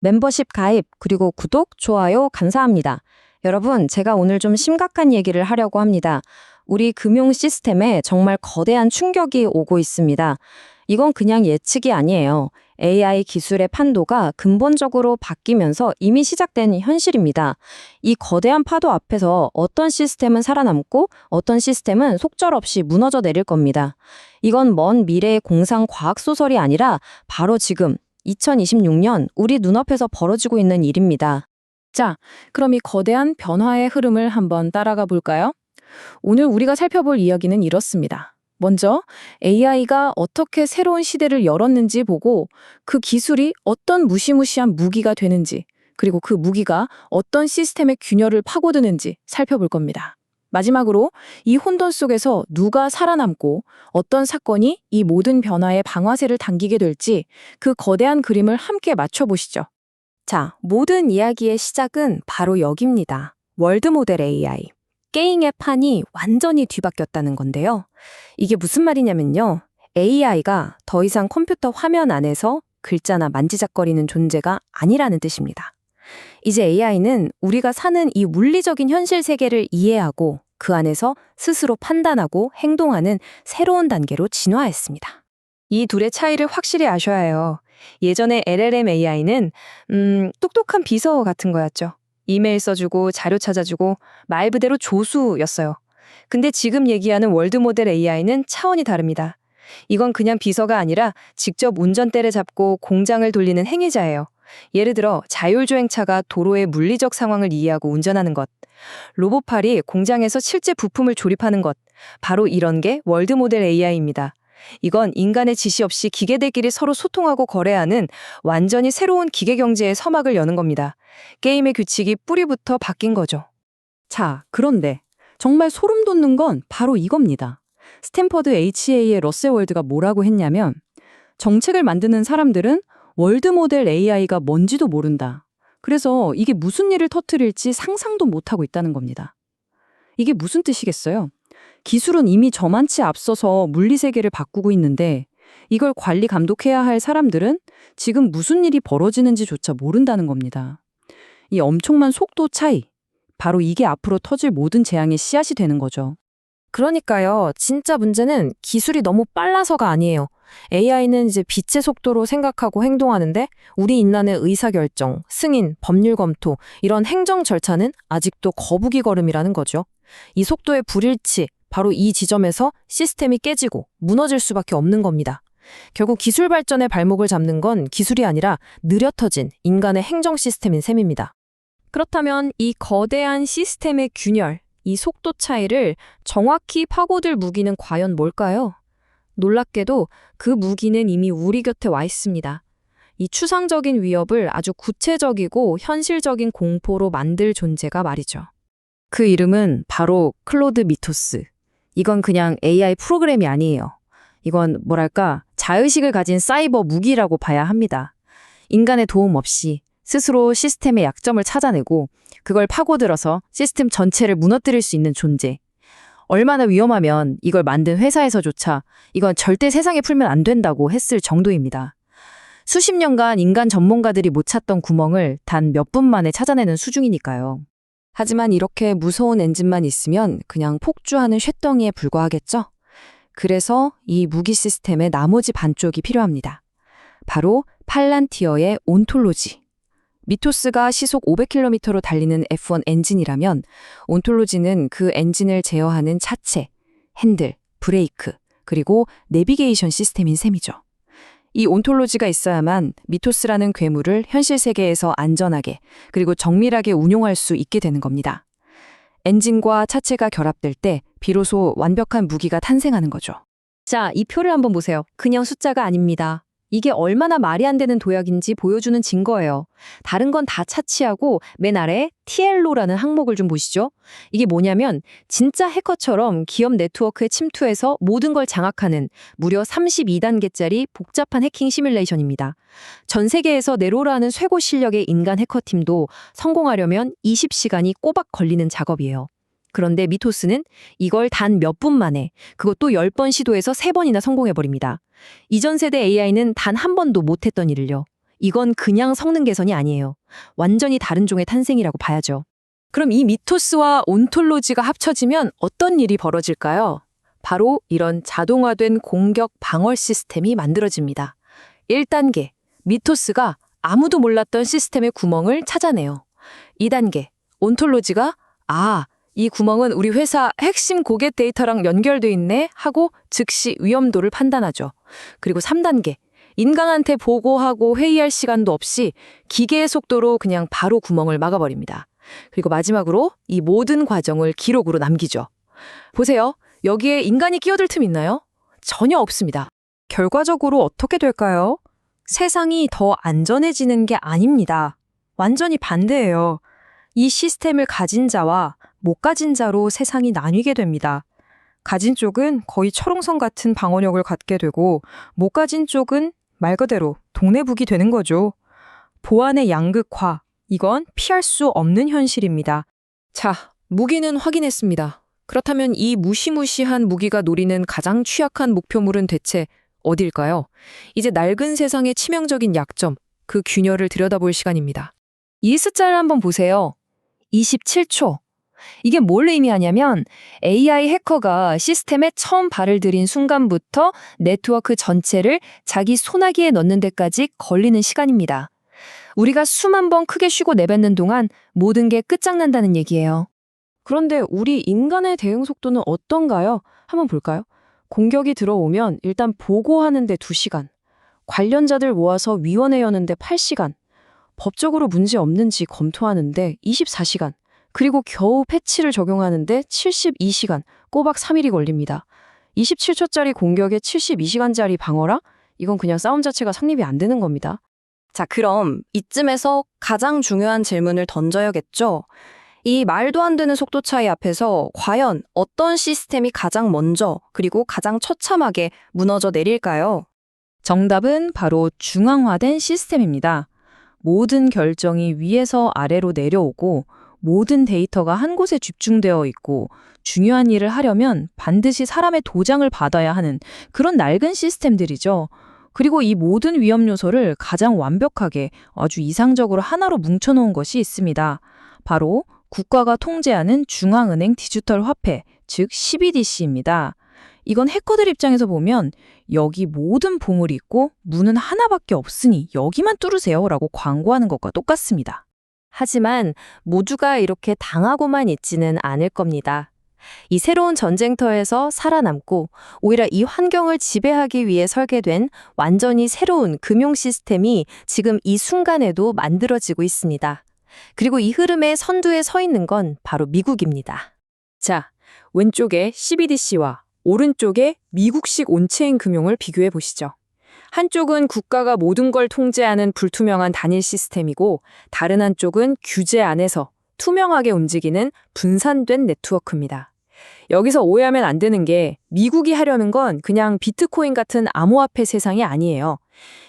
멤버십 가입, 그리고 구독, 좋아요 감사합니다. 여러분, 제가 오늘 좀 심각한 얘기를 하려고 합니다. 우리 금융 시스템에 정말 거대한 충격이 오고 있습니다. 이건 그냥 예측이 아니에요. AI 기술의 판도가 근본적으로 바뀌면서 이미 시작된 현실입니다. 이 거대한 파도 앞에서 어떤 시스템은 살아남고 어떤 시스템은 속절없이 무너져 내릴 겁니다. 이건 먼 미래의 공상 과학 소설이 아니라 바로 지금 2026년 우리 눈앞에서 벌어지고 있는 일입니다. 자, 그럼 이 거대한 변화의 흐름을 한번 따라가 볼까요? 오늘 우리가 살펴볼 이야기는 이렇습니다. 먼저 AI가 어떻게 새로운 시대를 열었는지 보고 그 기술이 어떤 무시무시한 무기가 되는지, 그리고 그 무기가 어떤 시스템의 균열을 파고드는지 살펴볼 겁니다. 마지막으로 이 혼돈 속에서 누가 살아남고 어떤 사건이 이 모든 변화의 방아쇠를 당기게 될지 그 거대한 그림을 함께 맞춰보시죠. 자, 모든 이야기의 시작은 바로 여기입니다. 월드 모델 AI. 게임의 판이 완전히 뒤바뀌었다는 건데요. 이게 무슨 말이냐면요. AI가 더 이상 컴퓨터 화면 안에서 글자나 만지작거리는 존재가 아니라는 뜻입니다. 이제 AI는 우리가 사는 이 물리적인 현실 세계를 이해하고 그 안에서 스스로 판단하고 행동하는 새로운 단계로 진화했습니다. 이 둘의 차이를 확실히 아셔야 해요. 예전에 LLM AI는 똑똑한 비서 같은 거였죠. 이메일 써주고 자료 찾아주고 말 그대로 조수였어요. 근데 지금 얘기하는 월드 모델 AI는 차원이 다릅니다. 이건 그냥 비서가 아니라 직접 운전대를 잡고 공장을 돌리는 행위자예요. 예를 들어 자율주행차가 도로의 물리적 상황을 이해하고 운전하는 것, 로봇팔이 공장에서 실제 부품을 조립하는 것, 바로 이런 게 월드 모델 AI입니다. 이건 인간의 지시 없이 기계들끼리 서로 소통하고 거래하는 완전히 새로운 기계경제의 서막을 여는 겁니다. 게임의 규칙이 뿌리부터 바뀐 거죠. 자, 그런데 정말 소름 돋는 건 바로 이겁니다. 스탠퍼드 HA의 러셀 월드가 뭐라고 했냐면 정책을 만드는 사람들은 월드 모델 AI가 뭔지도 모른다. 그래서 이게 무슨 일을 터뜨릴지 상상도 못하고 있다는 겁니다. 이게 무슨 뜻이겠어요? 기술은 이미 저만치 앞서서 물리세계를 바꾸고 있는데 이걸 관리 감독해야 할 사람들은 지금 무슨 일이 벌어지는지조차 모른다는 겁니다. 이 엄청난 속도 차이, 바로 이게 앞으로 터질 모든 재앙의 씨앗이 되는 거죠. 그러니까요. 진짜 문제는 기술이 너무 빨라서가 아니에요. AI는 이제 빛의 속도로 생각하고 행동하는데 우리 인간의 의사결정, 승인, 법률 검토 이런 행정 절차는 아직도 거북이 걸음이라는 거죠. 이 속도의 불일치, 바로 이 지점에서 시스템이 깨지고 무너질 수밖에 없는 겁니다. 결국 기술 발전의 발목을 잡는 건 기술이 아니라 느려터진 인간의 행정 시스템인 셈입니다. 그렇다면 이 거대한 시스템의 균열, 이 속도 차이를 정확히 파고들 무기는 과연 뭘까요? 놀랍게도 그 무기는 이미 우리 곁에 와 있습니다. 이 추상적인 위협을 아주 구체적이고 현실적인 공포로 만들 존재가 말이죠. 그 이름은 바로 클로드 미토스. 이건 그냥 AI 프로그램이 아니에요. 이건 뭐랄까 자의식을 가진 사이버 무기라고 봐야 합니다. 인간의 도움 없이 스스로 시스템의 약점을 찾아내고 그걸 파고들어서 시스템 전체를 무너뜨릴 수 있는 존재. 얼마나 위험하면 이걸 만든 회사에서조차 이건 절대 세상에 풀면 안 된다고 했을 정도입니다. 수십 년간 인간 전문가들이 못 찾던 구멍을 단 몇 분 만에 찾아내는 수준이니까요. 하지만 이렇게 무서운 엔진만 있으면 그냥 폭주하는 쇳덩이에 불과하겠죠? 그래서 이 무기 시스템의 나머지 반쪽이 필요합니다. 바로 팔란티어의 온톨로지. 미토스가 시속 500km로 달리는 F1 엔진이라면 온톨로지는 그 엔진을 제어하는 차체, 핸들, 브레이크, 그리고 내비게이션 시스템인 셈이죠. 이 온톨로지가 있어야만 미토스라는 괴물을 현실 세계에서 안전하게 그리고 정밀하게 운용할 수 있게 되는 겁니다. 엔진과 차체가 결합될 때 비로소 완벽한 무기가 탄생하는 거죠. 자, 이 표를 한번 보세요. 그냥 숫자가 아닙니다. 이게 얼마나 말이 안 되는 도약인지 보여주는 증거예요. 다른 건 다 차치하고 맨 아래 TLO라는 항목을 좀 보시죠. 이게 뭐냐면 진짜 해커처럼 기업 네트워크에 침투해서 모든 걸 장악하는 무려 32단계짜리 복잡한 해킹 시뮬레이션입니다. 전 세계에서 네로라는 쇠고 실력의 인간 해커팀도 성공하려면 20시간이 꼬박 걸리는 작업이에요. 그런데 미토스는 이걸 단 몇 분 만에, 그것도 10번 시도해서 3번이나 성공해버립니다. 이전 세대 AI는 단 한 번도 못했던 일을요. 이건 그냥 성능 개선이 아니에요. 완전히 다른 종의 탄생이라고 봐야죠. 그럼 이 미토스와 온톨로지가 합쳐지면 어떤 일이 벌어질까요? 바로 이런 자동화된 공격 방어 시스템이 만들어집니다. 1단계, 미토스가 아무도 몰랐던 시스템의 구멍을 찾아내요. 2단계, 온톨로지가 이 구멍은 우리 회사 핵심 고객 데이터랑 연결돼 있네 하고 즉시 위험도를 판단하죠. 그리고 3단계, 인간한테 보고하고 회의할 시간도 없이 기계의 속도로 그냥 바로 구멍을 막아버립니다. 그리고 마지막으로 이 모든 과정을 기록으로 남기죠. 보세요. 여기에 인간이 끼어들 틈 있나요? 전혀 없습니다. 결과적으로 어떻게 될까요? 세상이 더 안전해지는 게 아닙니다. 완전히 반대예요. 이 시스템을 가진 자와 못 가진 자로 세상이 나뉘게 됩니다. 가진 쪽은 거의 철옹성 같은 방어력을 갖게 되고 못 가진 쪽은 말 그대로 동네북이 되는 거죠. 보안의 양극화, 이건 피할 수 없는 현실입니다. 자, 무기는 확인했습니다. 그렇다면 이 무시무시한 무기가 노리는 가장 취약한 목표물은 대체 어딜까요? 이제 낡은 세상의 치명적인 약점, 그 균열을 들여다볼 시간입니다. 이 숫자를 한번 보세요. 27초. 이게 뭘 의미하냐면 AI 해커가 시스템에 처음 발을 들인 순간부터 네트워크 전체를 자기 소나기에 넣는 데까지 걸리는 시간입니다. 우리가 숨 한 번 크게 쉬고 내뱉는 동안 모든 게 끝장난다는 얘기예요. 그런데 우리 인간의 대응 속도는 어떤가요? 한번 볼까요? 공격이 들어오면 일단 보고하는데 2시간, 관련자들 모아서 위원회 여는데 8시간, 법적으로 문제 없는지 검토하는데 24시간, 그리고 겨우 패치를 적용하는데 72시간, 꼬박 3일이 걸립니다. 27초짜리 공격에 72시간짜리 방어라? 이건 그냥 싸움 자체가 성립이 안 되는 겁니다. 자, 그럼 이쯤에서 가장 중요한 질문을 던져야겠죠? 이 말도 안 되는 속도 차이 앞에서 과연 어떤 시스템이 가장 먼저 그리고 가장 처참하게 무너져 내릴까요? 정답은 바로 중앙화된 시스템입니다. 모든 결정이 위에서 아래로 내려오고 모든 데이터가 한 곳에 집중되어 있고 중요한 일을 하려면 반드시 사람의 도장을 받아야 하는 그런 낡은 시스템들이죠. 그리고 이 모든 위험 요소를 가장 완벽하게 아주 이상적으로 하나로 뭉쳐놓은 것이 있습니다. 바로 국가가 통제하는 중앙은행 디지털 화폐, 즉 CBDC입니다. 이건 해커들 입장에서 보면 여기 모든 보물이 있고 문은 하나밖에 없으니 여기만 뚫으세요 라고 광고하는 것과 똑같습니다. 하지만 모두가 이렇게 당하고만 있지는 않을 겁니다. 이 새로운 전쟁터에서 살아남고 오히려 이 환경을 지배하기 위해 설계된 완전히 새로운 금융 시스템이 지금 이 순간에도 만들어지고 있습니다. 그리고 이 흐름의 선두에 서 있는 건 바로 미국입니다. 자, 왼쪽에 CBDC와 오른쪽에 미국식 온체인 금융을 비교해 보시죠. 한쪽은 국가가 모든 걸 통제하는 불투명한 단일 시스템이고 다른 한쪽은 규제 안에서 투명하게 움직이는 분산된 네트워크입니다. 여기서 오해하면 안 되는 게 미국이 하려는 건 그냥 비트코인 같은 암호화폐 세상이 아니에요.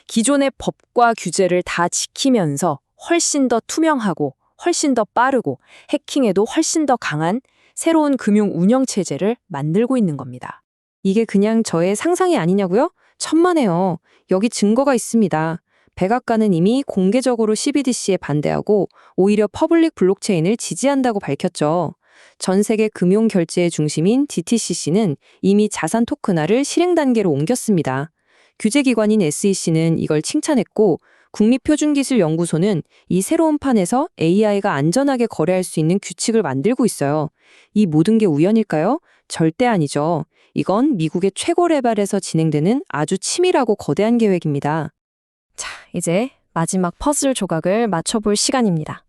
기존의 법과 규제를 다 지키면서 훨씬 더 투명하고 훨씬 더 빠르고 해킹에도 훨씬 더 강한 새로운 금융 운영 체제를 만들고 있는 겁니다. 이게 그냥 저의 상상이 아니냐고요? 천만에요. 여기 증거가 있습니다. 백악관은 이미 공개적으로 CBDC에 반대하고 오히려 퍼블릭 블록체인을 지지한다고 밝혔죠. 전 세계 금융 결제의 중심인 DTCC는 이미 자산 토큰화를 실행 단계로 옮겼습니다. 규제기관인 SEC는 이걸 칭찬했고 국립표준기술연구소는 이 새로운 판에서 AI가 안전하게 거래할 수 있는 규칙을 만들고 있어요. 이 모든 게 우연일까요? 절대 아니죠. 이건 미국의 최고 레벨에서 진행되는 아주 치밀하고 거대한 계획입니다. 자, 이제 마지막 퍼즐 조각을 맞춰볼 시간입니다.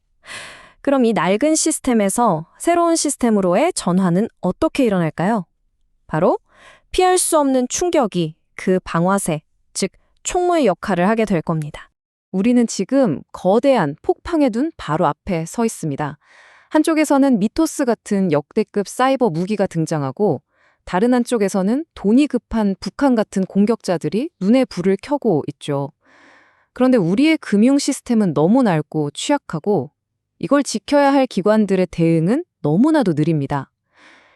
그럼 이 낡은 시스템에서 새로운 시스템으로의 전환은 어떻게 일어날까요? 바로 피할 수 없는 충격이 그 방화쇠, 즉 총무의 역할을 하게 될 겁니다. 우리는 지금 거대한 폭풍의 눈 바로 앞에 서 있습니다. 한쪽에서는 미토스 같은 역대급 사이버 무기가 등장하고 다른 한쪽에서는 돈이 급한 북한 같은 공격자들이 눈에 불을 켜고 있죠. 그런데 우리의 금융 시스템은 너무 낡고 취약하고 이걸 지켜야 할 기관들의 대응은 너무나도 느립니다.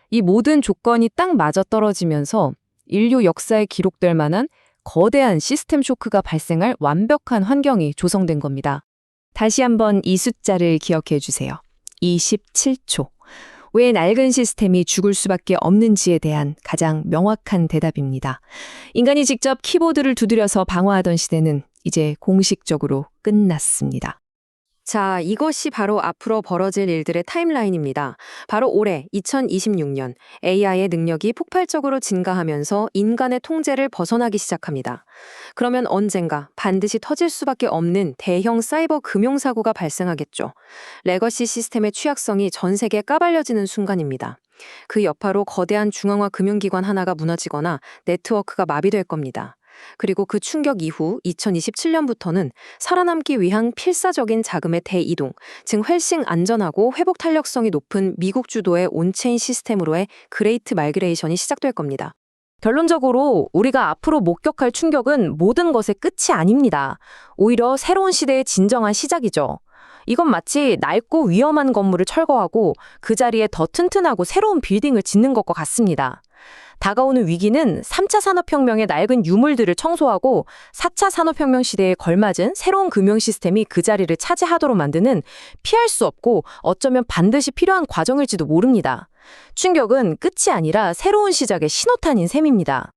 이 모든 조건이 딱 맞아떨어지면서 인류 역사에 기록될 만한 거대한 시스템 쇼크가 발생할 완벽한 환경이 조성된 겁니다. 다시 한번 이 숫자를 기억해 주세요. 27초. 왜 낡은 시스템이 죽을 수밖에 없는지에 대한 가장 명확한 대답입니다. 인간이 직접 키보드를 두드려서 방어하던 시대는 이제 공식적으로 끝났습니다. 자, 이것이 바로 앞으로 벌어질 일들의 타임라인입니다. 바로 올해 2026년 AI의 능력이 폭발적으로 증가하면서 인간의 통제를 벗어나기 시작합니다. 그러면 언젠가 반드시 터질 수밖에 없는 대형 사이버 금융사고가 발생하겠죠. 레거시 시스템의 취약성이 전 세계에 까발려지는 순간입니다. 그 여파로 거대한 중앙화 금융기관 하나가 무너지거나 네트워크가 마비될 겁니다. 그리고 그 충격 이후 2027년부터는 살아남기 위한 필사적인 자금의 대이동, 즉 훨씬 안전하고 회복 탄력성이 높은 미국 주도의 온체인 시스템으로의 그레이트 마이그레이션이 시작될 겁니다. 결론적으로 우리가 앞으로 목격할 충격은 모든 것의 끝이 아닙니다. 오히려 새로운 시대의 진정한 시작이죠. 이건 마치 낡고 위험한 건물을 철거하고 그 자리에 더 튼튼하고 새로운 빌딩을 짓는 것과 같습니다. 다가오는 위기는 3차 산업혁명의 낡은 유물들을 청소하고 4차 산업혁명 시대에 걸맞은 새로운 금융 시스템이 그 자리를 차지하도록 만드는 피할 수 없고 어쩌면 반드시 필요한 과정일지도 모릅니다. 충격은 끝이 아니라 새로운 시작의 신호탄인 셈입니다.